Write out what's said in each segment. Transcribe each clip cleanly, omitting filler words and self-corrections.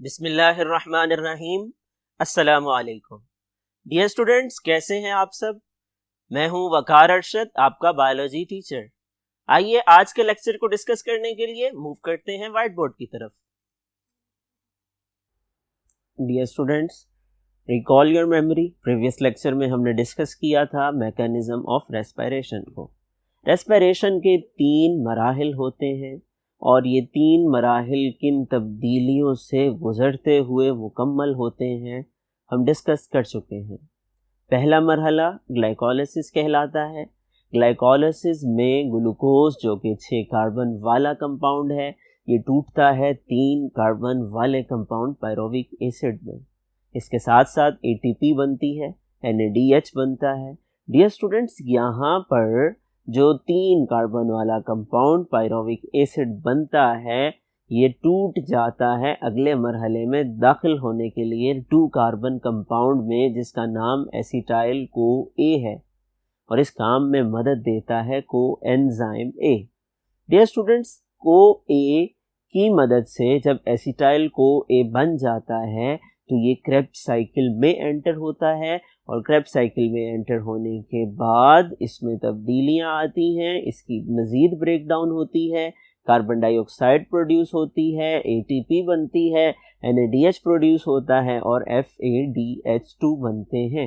بسم اللہ الرحمن الرحیم۔ السلام علیکم ڈیئر اسٹوڈینٹس، کیسے ہیں آپ سب؟ میں ہوں وقار ارشد، آپ کا بایولوجی ٹیچر۔ آئیے آج کے لیکچر کو ڈسکس کرنے کے لیے موو کرتے ہیں وائٹ بورڈ کی طرف۔ Dear students, recall your memory, previous lecture میں ہم نے ڈسکس کیا تھا میکانزم آف ریسپائریشن کو۔ ریسپائریشن کے 3 مراحل ہوتے ہیں اور یہ 3 مراحل کن تبدیلیوں سے گزرتے ہوئے مکمل ہوتے ہیں ہم ڈسکس کر چکے ہیں۔ پہلا مرحلہ گلائکولیسس کہلاتا ہے۔ گلائکولیسس میں گلوکوز جو کہ 6 کاربن والا کمپاؤنڈ ہے، یہ ٹوٹتا ہے 3 کاربن والے کمپاؤنڈ پائرووک ایسڈ میں۔ اس کے ساتھ ساتھ ATP بنتی ہے، NADH بنتا ہے۔ ڈیئر اسٹوڈنٹس، یہاں پر جو 3 کاربن والا کمپاؤنڈ پائرووک ایسڈ بنتا ہے، یہ ٹوٹ جاتا ہے اگلے مرحلے میں داخل ہونے کے لیے 2 کاربن کمپاؤنڈ میں، جس کا نام ایسیٹائل کو اے ہے، اور اس کام میں مدد دیتا ہے کو انزائم اے۔ ڈیئر اسٹوڈنٹس، کو اے کی مدد سے جب ایسیٹائل کو اے بن جاتا ہے تو یہ کریبس سائیکل میں انٹر ہوتا ہے، اور کریبس سائیکل میں انٹر ہونے کے بعد اس میں تبدیلیاں آتی ہیں، اس کی مزید بریک ڈاؤن ہوتی ہے، کاربن ڈائی آکسائڈ پروڈیوس ہوتی ہے، ATP بنتی ہے، NADH پروڈیوس ہوتا ہے، اور FADH2 بنتے ہیں۔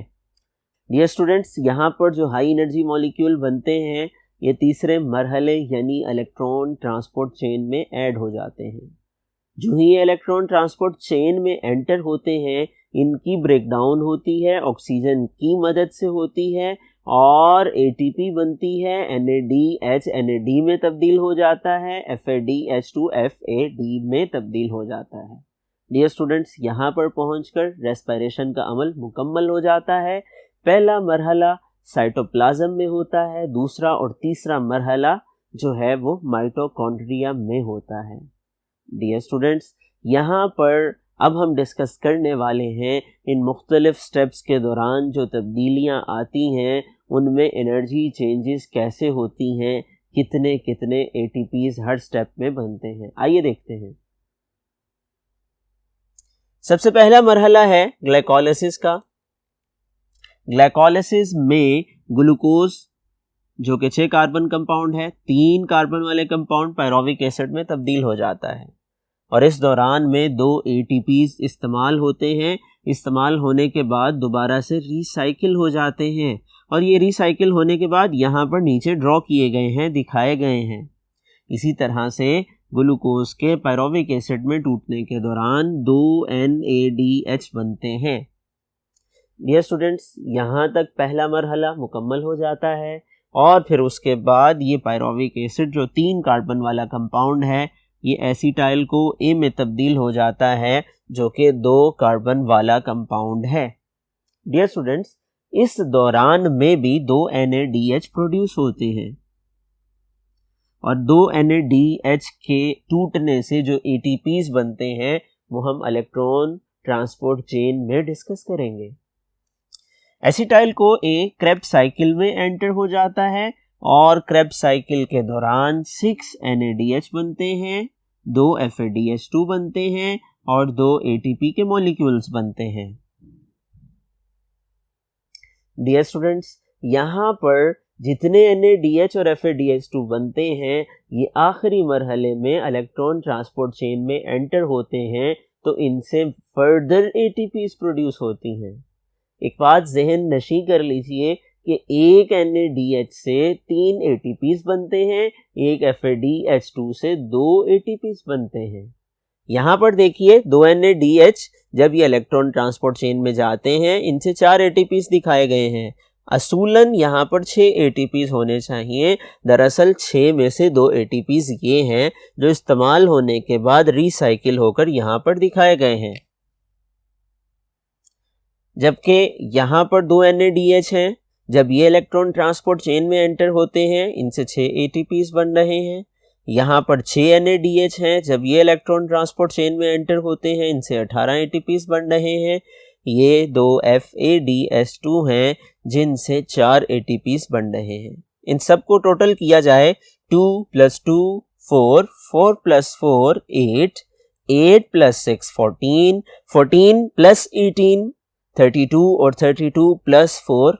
ڈیئر اسٹوڈنٹس، یہاں پر جو ہائی انرجی مالیکیول بنتے ہیں، یہ تیسرے مرحلے یعنی الیکٹران ٹرانسپورٹ چین میں ایڈ ہو جاتے ہیں۔ جو ہی الیکٹران ٹرانسپورٹ چین میں انٹر ہوتے ہیں، ان کی بریک ڈاؤن ہوتی ہے، آکسیجن کی مدد سے ہوتی ہے، اور ATP بنتی ہے، NADH NAD میں تبدیل ہو جاتا ہے، FADH2 FAD میں تبدیل ہو جاتا ہے۔ ڈیئر اسٹوڈنٹس، یہاں پر پہنچ کر ریسپائریشن کا عمل مکمل ہو جاتا ہے۔ پہلا مرحلہ سائٹوپلازم میں ہوتا ہے، دوسرا اور تیسرا مرحلہ جو ہے وہ مائٹوکونڈریا میں ہوتا ہے۔ ڈیئر اسٹوڈنٹس، یہاں پر اب ہم ڈسکس کرنے والے ہیں ان مختلف سٹیپس کے دوران جو تبدیلیاں آتی ہیں ان میں انرجی چینجز کیسے ہوتی ہیں، کتنے ATPs ہر سٹیپ میں بنتے ہیں۔ آئیے دیکھتے ہیں۔ سب سے پہلا مرحلہ ہے گلائکولیسس کا۔ گلائکولیسس میں گلوکوز جو کہ 6 کاربن کمپاؤنڈ ہے، 3 کاربن والے کمپاؤنڈ پائرووک ایسڈ میں تبدیل ہو جاتا ہے، اور اس دوران میں 2 ATPs استعمال ہوتے ہیں۔ استعمال ہونے کے بعد دوبارہ سے ری سائیکل ہو جاتے ہیں، اور یہ ری سائیکل ہونے کے بعد یہاں پر نیچے ڈرا کیے گئے ہیں، دکھائے گئے ہیں۔ اسی طرح سے گلوکوز کے پائرووک ایسڈ میں ٹوٹنے کے دوران 2 NADH بنتے ہیں۔ ڈیئر اسٹوڈنٹس، یہاں تک پہلا مرحلہ مکمل ہو جاتا ہے، اور پھر اس کے بعد یہ پائرووک ایسڈ جو 3 کاربن والا کمپاؤنڈ ہے، یہ ایسیٹائل کو اے میں تبدیل ہو جاتا ہے، جو کہ 2 کاربن والا کمپاؤنڈ ہے۔ ڈیئر اسٹوڈنٹس، اس دوران میں بھی 2 NADH پروڈیوس ہوتے ہیں، اور 2 NADH کے ٹوٹنے سے جو ATPs بنتے ہیں وہ ہم الیکٹران ٹرانسپورٹ چین میں ڈسکس کریں گے۔ ایسیٹائل کو اے کریبس سائیکل میں انٹر ہو جاتا ہے، اور کریبس سائیکل کے دوران 6 NADH بنتے ہیں، 2 FADH2 بنتے ہیں، اور 2 ATP کے مولیکیولز بنتے ہیں۔ ڈیئر اسٹوڈنٹس، یہاں پر جتنے NADH اور FADH2 بنتے ہیں، یہ آخری مرحلے میں الیکٹران ٹرانسپورٹ چین میں انٹر ہوتے ہیں، تو ان سے فردر ATPs پروڈیوس ہوتی ہیں۔ ایک بات ذہن نشیں کر لیجئے کہ ایک NADH سے 3 ATPs بنتے ہیں، ایک FADH2 سے 2 ATPs بنتے ہیں۔ یہاں پر دیکھیے 2 NADH جب یہ الیکٹران ٹرانسپورٹ چین میں جاتے ہیں، ان سے 4 ATPs دکھائے گئے ہیں۔ اصولاً یہاں پر 6 ATPs ہونے چاہیے، دراصل 6 میں سے 2 ATPs یہ ہیں جو استعمال ہونے کے بعد ری سائیکل ہو کر یہاں پر دکھائے گئے ہیں، جبکہ یہاں پر 2 NADH ہیں۔ جب یہ الیکٹران ٹرانسپورٹ چین میں انٹر ہوتے ہیں، ان سے 6 ATPs بن رہے ہیں۔ یہاں پر 6 NADH ہیں، جب یہ الیکٹران ٹرانسپورٹ چین میں انٹر ہوتے ہیں، ان سے 18 ATPs بن رہے ہیں۔ یہ 2 FADH2 ہیں جن سے 4 ATPs بن رہے ہیں۔ ان سب کو ٹوٹل کیا جائے 2 + 2 4 4 + 4 8 8 + 6 14, 14 + 18 32 اور 32 + 4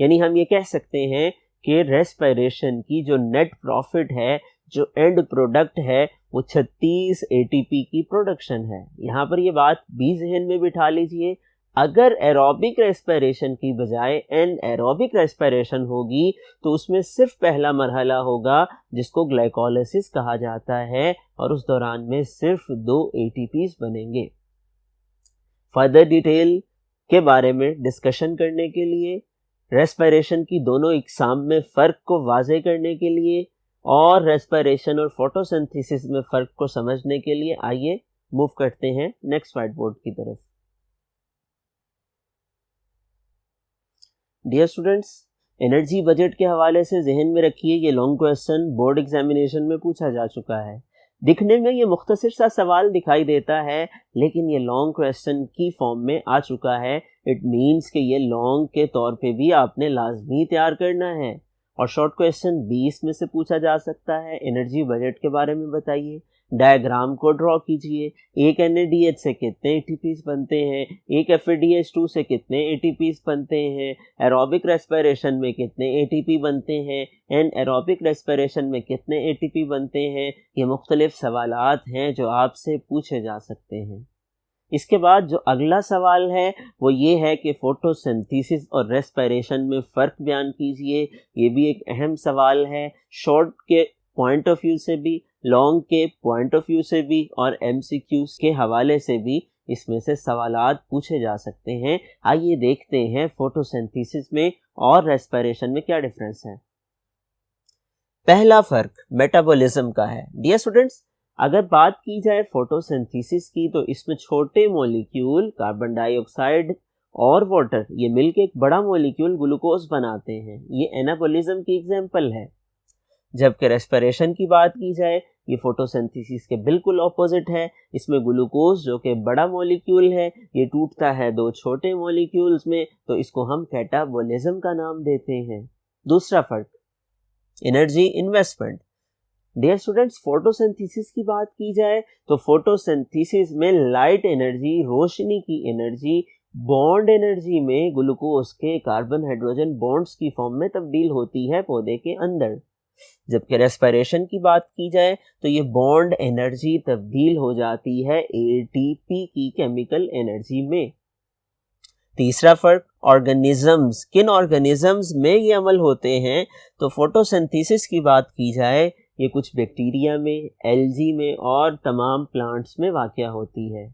یعنی ہم یہ کہہ سکتے ہیں کہ ریسپائریشن کی جو نیٹ پروفٹ ہے, جو اینڈ پروڈکٹ ہے, وہ 36 ATP کی پروڈکشن ہے. یہاں پر یہ بات بھی ذہن میں بٹھا لیجئے, اگر ایروبک ریسپائریشن کی بجائے این ایروبک ریسپائریشن ہوگی تو اس میں صرف پہلا مرحلہ ہوگا جس کو گلائکولیسس کہا جاتا ہے, اور اس دوران میں صرف 2 ATPs بنیں گے. فردر ڈیٹیل کے بارے میں ڈسکشن کرنے کے لیے, ریسپائریشن کی دونوں اقسام میں فرق کو واضح کرنے کے لیے, اور ریسپائریشن اور فوٹوسنتھیسس میں فرق کو سمجھنے کے لیے آئیے موو کرتے ہیں نیکسٹ وائٹ بورڈ کی طرف. ڈیئر اسٹوڈینٹس, انرجی بجٹ کے حوالے سے ذہن میں رکھیے یہ لانگ کویسچن بورڈ ایگزامینیشن میں پوچھا جا چکا ہے. دکھنے میں یہ مختصر سا سوال دکھائی دیتا ہے, لیکن یہ لانگ کویسچن کی فارم میں آ چکا ہے. اٹ مینس کہ یہ لانگ کے طور پہ بھی آپ نے لازمی تیار کرنا ہے. اور شارٹ کویسچن 20 میں سے پوچھا جا سکتا ہے. انرجی بجٹ کے بارے میں بتائیے, ڈائیگرام کو ڈرا کیجئے, ایک NADH سے کتنے ATPs بنتے ہیں, ایک FADH2 سے کتنے ATPs بنتے ہیں, ایروبک ریسپائریشن میں کتنے ATP بنتے ہیں, این ایروبک ریسپائریشن میں کتنے ATP بنتے ہیں. یہ مختلف سوالات ہیں جو آپ سے پوچھے جا سکتے ہیں. اس کے بعد جو اگلا سوال ہے وہ یہ ہے کہ فوٹوسنتھیسس اور ریسپائریشن میں فرق بیان کیجئے. یہ بھی ایک اہم سوال ہے, شارٹ کے پوائنٹ آف ویو سے بھی, لانگ کے پوائنٹ آف ویو سے بھی, اور MCQs کے حوالے سے بھی اس میں سے سوالات پوچھے جا سکتے ہیں. آئیے دیکھتے ہیں فوٹوسنتھیسس میں اور ریسپائریشن میں کیا ڈفرینس ہے. پہلا فرق میٹابولزم کا ہے. ڈیئر اسٹوڈنٹس, اگر بات کی جائے فوٹوسنتھیسس کی تو اس میں چھوٹے مولیکیول کاربن ڈائی آکسائڈ اور واٹر یہ مل کے ایک بڑا مولیکیول گلوکوز بناتے ہیں. یہ انابولزم کی ایگزامپل ہے. جبکہ ریسپائریشن کی بات کی جائے یہ فوٹوسنتھیسس کے بالکل اپوزٹ ہے. اس میں گلوکوز جو کہ بڑا مولیکیول ہے یہ ٹوٹتا ہے 2 چھوٹے مولیکیولز میں, تو اس کو ہم کیٹابولزم کا نام دیتے ہیں. دوسرا فرق energy investment. Dear students, photosynthesis کی بات کی جائے تو فوٹوسنتھیسس میں لائٹ انرجی, روشنی کی انرجی, بانڈ انرجی میں گلوکوز کے کاربن ہائیڈروجن بانڈز کی فارم میں تبدیل ہوتی ہے پودے کے اندر. جبکہ ریسپائریشن کی بات کی جائے تو یہ بانڈ انرجی تبدیل ہو جاتی ہے ATP کی کیمیکل انرجی میں. تیسرا فرق آرگنزمز. کن آرگنزمز میں یہ عمل ہوتے ہیں تو فوٹوسنتھیسس کی بات کی جائے یہ کچھ بیکٹیریا میں, الجی میں اور تمام پلانٹس میں واقع ہوتی ہے.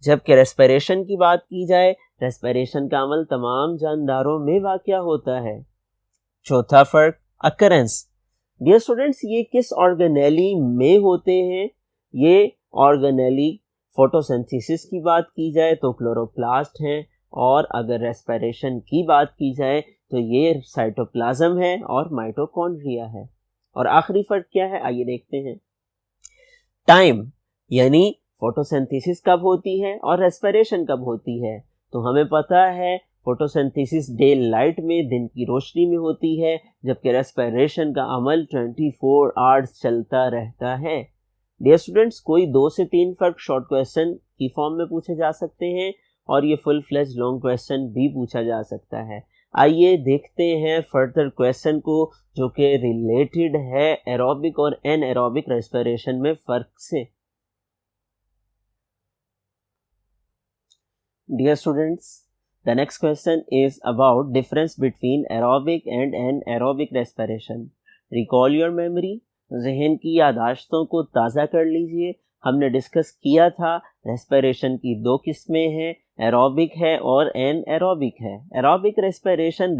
جبکہ ریسپائریشن کی بات کی جائے ریسپائریشن کا عمل تمام جانداروں میں واقع ہوتا ہے. چوتھا فرق اکرنس. ڈیئر اسٹوڈنٹس, یہ کس آرگنیلی میں ہوتے ہیں؟ یہ آرگنیلی فوٹوسنتھیسس کی بات کی جائے تو کلوروپلاسٹ ہیں, اور اگر ریسپائریشن کی بات کی جائے تو یہ سائٹوپلازم ہے اور مائٹوکونڈریا ہے. اور آخری فرق کیا ہے آئیے دیکھتے ہیں. ٹائم, یعنی فوٹوسنتھیسس کب ہوتی ہے اور ریسپائریشن کب ہوتی ہے. تو ہمیں پتہ ہے فوٹوسنتھیسس ڈے لائٹ میں, دن کی روشنی میں ہوتی ہے, جبکہ ریسپائریشن کا عمل 24 آورز چلتا رہتا ہے. ڈیئر اسٹوڈنٹس, کوئی 2 سے 3 فرق شارٹ کویسچن کی فارم میں پوچھے جا سکتے ہیں, اور یہ فل فلیج لانگ کویسچن بھی پوچھا جا سکتا ہے. آئیے دیکھتے ہیں فردر کویسچن کو جو کہ ریلیٹڈ ہے ایروبک اور این ایروبک ریسپائریشن میں فرق سے. Dear students, the next question is about difference between aerobic and anaerobic respiration. Recall your memory. ذہن کی یادداشتوں کو تازہ کر لیجئے. ہم نے ڈسکس کیا تھا ریسپائریشن کی 2 قسمیں ہیں, ایروبک ہے اور این ایروبک ہے. ایروبک ریسپائریشن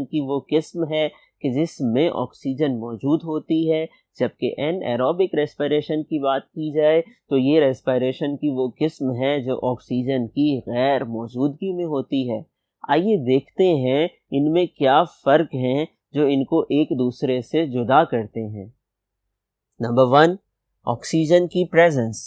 کی وہ قسم ہے کہ جس میں آکسیجن موجود ہوتی ہے, جبکہ این ایروبک ریسپائریشن کی بات کی جائے تو یہ ریسپائریشن کی وہ قسم ہے جو آکسیجن کی غیر موجودگی میں ہوتی ہے. آئیے دیکھتے ہیں ان میں کیا فرق ہیں جو ان کو ایک دوسرے سے جدا کرتے ہیں. نمبر 1, آکسیجن کی presence.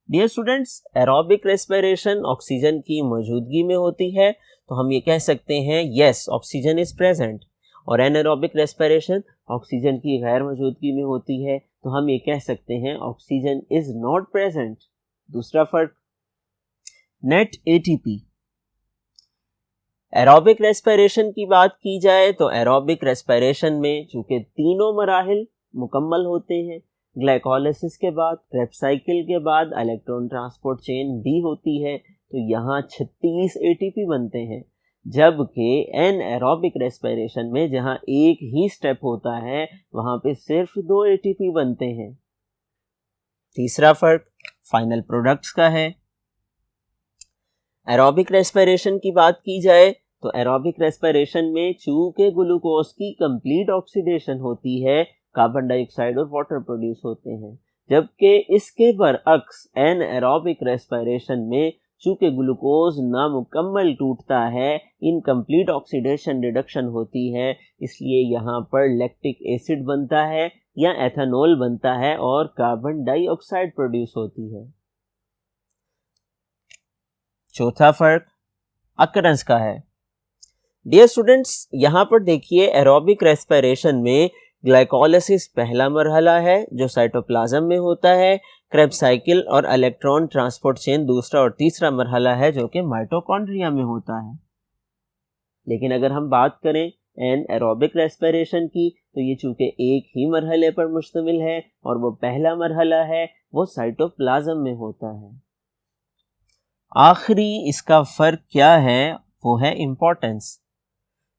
Dear students, aerobic respiration oxygen کی موجودگی میں ہوتی ہے تو ہم یہ کہہ سکتے ہیں یس آکسیجن از پریزنٹ, اور این ایروبک ریسپائریشن آکسیجن کی غیر موجودگی میں ہوتی ہے تو ہم یہ کہہ سکتے ہیں آکسیجن از ناٹ پریزنٹ. دوسرا فرق net A T P. Aerobic respiration کی بات کی جائے تو ایروبک ریسپیریشن میں چونکہ تینوں مراحل مکمل ہوتے ہیں، گلائکولیسس کے بعد، کریبس سائیکل کے بعد الیکٹران ٹرانسپورٹ چین بھی ہوتی ہے، تو یہاں 36 اے ٹی پی بنتے ہیں، جبکہ این ایروبک ریسپیریشن میں جہاں ایک ہی سٹیپ ہوتا ہے وہاں پہ صرف 2 اے ٹی پی بنتے ہیں. تیسرا فرق فائنل پروڈکٹس کا ہے. ایروبک ریسپیریشن کی بات کی جائے تو ایروبک ریسپیریشن میں چونکہ گلوکوز کی کمپلیٹ آکسیڈیشن ہوتی ہے، کاربن ڈائی آکسائڈ اور واٹر پروڈیوس ہوتے ہیں، جبکہ اس کے برعکس این ایروبک ریسپیریشن میں چونکہ گلوکوز نامکمل ٹوٹتا ہے، انکمپلیٹ آکسیڈیشن ریڈکشن ہوتی ہے، اس لیے یہاں پر لیکٹک ایسڈ بنتا ہے یا ایتھنول بنتا ہے اور کاربن ڈائی آکسائڈ پروڈیوس ہوتی ہے. چوتھا فرق اکرنس کا ہے. ڈیئر اسٹوڈنٹس، یہاں پر دیکھیے ایروبک ریسپیریشن میں گلائکولیسس پہلا مرحلہ ہے جو سائٹوپلازم میں ہوتا ہے، کریبس سائیکل اور الیکٹران ٹرانسپورٹ چین دوسرا اور تیسرا مرحلہ ہے جو کہ مائٹوکونڈریا میں ہوتا ہے. لیکن اگر ہم بات کریں این ایروبک ریسپیریشن کی تو یہ چونکہ ایک ہی مرحلے پر مشتمل ہے اور وہ پہلا مرحلہ ہے وہ سائٹوپلازم میں ہوتا ہے. آخری اس کا فرق کیا ہے وہ ہے importance.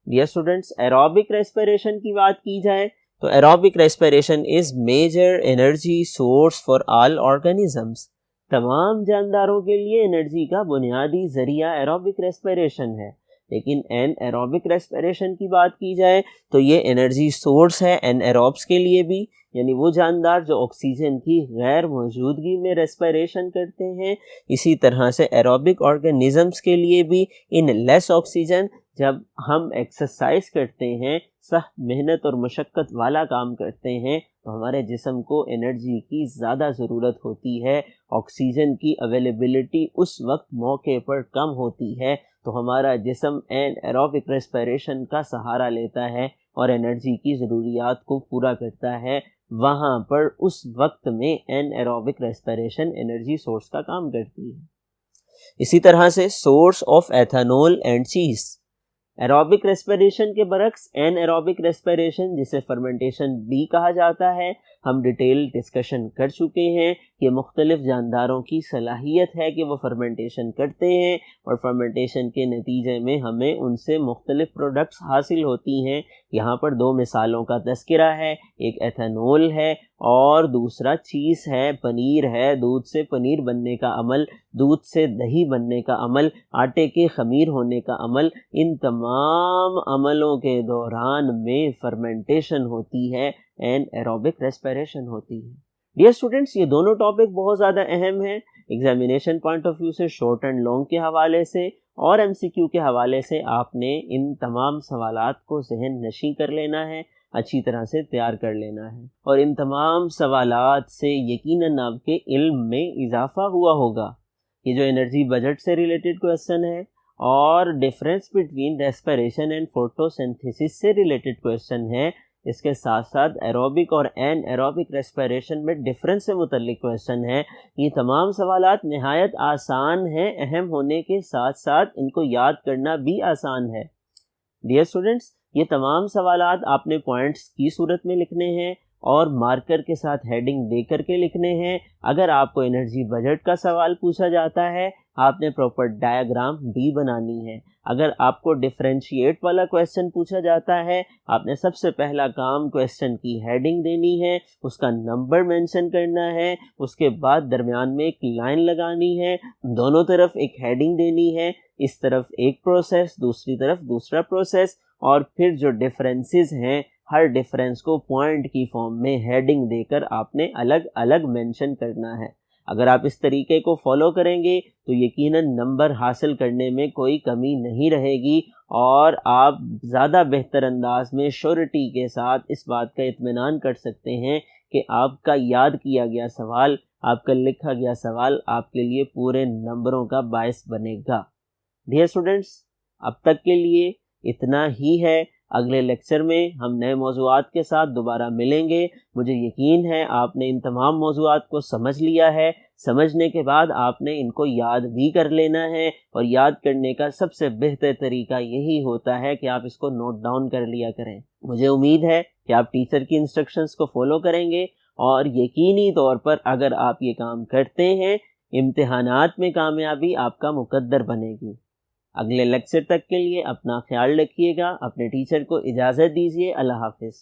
Dear students, aerobic respiration کی بات کی جائے تو aerobic respiration is major energy source for all organisms. تمام جانداروں کے لیے انرجی کا بنیادی ذریعہ ایروبک ریسپیریشن ہے. لیکن این ایروبک ریسپیریشن کی بات کی جائے تو یہ انرجی سورس ہے این ایروبس کے لیے بھی، یعنی وہ جاندار جو آکسیجن کی غیر موجودگی میں ریسپیریشن کرتے ہیں. اسی طرح سے ایروبک آرگینزمس کے لیے بھی ان لیس آکسیجن، جب ہم ایکسرسائز کرتے ہیں، سخت محنت اور مشقت والا کام کرتے ہیں تو ہمارے جسم کو انرجی کی زیادہ ضرورت ہوتی ہے. آکسیجن کی اویلیبلٹی اس وقت موقع پر کم ہوتی ہے تو ہمارا جسم این ایروبک ریسپیریشن کا سہارا لیتا ہے اور انرجی کی ضروریات کو پورا کرتا ہے. وہاں پر اس وقت میں anaerobic respiration energy source کا کام کرتی ہے. اسی طرح سے سورس آف ایتھنول اینڈ چیز. ایروبک ریسپیریشن کے برعکس این ایروبک ریسپیریشن جسے فرمنٹیشن بھی کہا جاتا ہے، ہم ڈیٹیل ڈسکشن کر چکے ہیں کہ مختلف جانداروں کی صلاحیت ہے کہ وہ فرمنٹیشن کرتے ہیں اور فرمنٹیشن کے نتیجے میں ہمیں ان سے مختلف پروڈکٹس حاصل ہوتی ہیں. یہاں پر 2 مثالوں کا تذکرہ ہے، ایک ایتھنول ہے اور دوسرا چیز ہے، پنیر ہے. دودھ سے پنیر بننے کا عمل، دودھ سے دہی بننے کا عمل، آٹے کے خمیر ہونے کا عمل، ان تمام عملوں کے دوران میں فرمنٹیشن ہوتی ہے، این ایروبک ریسپیریشن ہوتی ہے. ڈیئر اسٹوڈنٹس، یہ دونوں ٹاپک بہت زیادہ اہم ہیں ایگزامینیشن پوائنٹ آف ویو سے، شارٹ اینڈ لانگ کے حوالے سے اور ایم سی کیو کے حوالے سے. آپ نے ان تمام سوالات کو ذہن نشیں کر لینا ہے، اچھی طرح سے تیار کر لینا ہے، اور ان تمام سوالات سے یقیناً آپ کے علم میں اضافہ ہوا ہوگا. یہ جو انرجی بجٹ سے ریلیٹڈ کویسچن ہے اور difference between respiration and photosynthesis سے ریلیٹڈ کویسچن ہے، اس کے ساتھ ساتھ ایروبک اور این ایروبک ریسپیریشن میں ڈفرینس سے متعلق کویسچن ہے. یہ تمام سوالات نہایت آسان ہیں، اہم ہونے کے ساتھ ساتھ ان کو یاد کرنا بھی آسان ہے. ڈیئر اسٹوڈنٹس، یہ تمام سوالات آپ نے پوائنٹس کی صورت میں لکھنے ہیں اور مارکر کے ساتھ ہیڈنگ دے کر کے لکھنے ہیں. اگر آپ کو انرجی بجٹ کا سوال پوچھا جاتا ہے، آپ نے پراپر ڈائیگرام بھی بنانی ہے. اگر آپ کو ڈفرینشیٹ والا کویسچن پوچھا جاتا ہے، آپ نے سب سے پہلا کام کویسچن کی ہیڈنگ دینی ہے، اس کا نمبر مینشن کرنا ہے، اس کے بعد درمیان میں ایک لائن لگانی ہے، دونوں طرف ایک ہیڈنگ دینی ہے، اس طرف ایک پروسیس، دوسری طرف دوسرا پروسیس، اور پھر جو ڈفرینسز ہیں ہر ڈفرینس کو پوائنٹ کی فارم میں ہیڈنگ دے کر آپ نے الگ الگ مینشن کرنا ہے. اگر آپ اس طریقے کو فالو کریں گے تو یقیناً نمبر حاصل کرنے میں کوئی کمی نہیں رہے گی اور آپ زیادہ بہتر انداز میں شیورٹی کے ساتھ اس بات کا اطمینان کر سکتے ہیں کہ آپ کا یاد کیا گیا سوال، آپ کا لکھا گیا سوال آپ کے لیے پورے نمبروں کا باعث بنے گا. ڈیئر اسٹوڈنٹس، اب تک کے لیے اتنا ہی ہے. اگلے لیکچر میں ہم نئے موضوعات کے ساتھ دوبارہ ملیں گے۔ مجھے یقین ہے آپ نے ان تمام موضوعات کو سمجھ لیا ہے۔ سمجھنے کے بعد آپ نے ان کو یاد بھی کر لینا ہے، اور یاد کرنے کا سب سے بہتر طریقہ یہی ہوتا ہے کہ آپ اس کو نوٹ ڈاؤن کر لیا کریں۔ مجھے امید ہے کہ آپ ٹیچر کی انسٹرکشنز کو فالو کریں گے، اور یقینی طور پر اگر آپ یہ کام کرتے ہیں، امتحانات میں کامیابی آپ کا مقدر بنے گی۔ اگلے لیکچر تک کے لیے اپنا خیال رکھیے گا، اپنے ٹیچر کو اجازت دیجیے۔ اللہ حافظ۔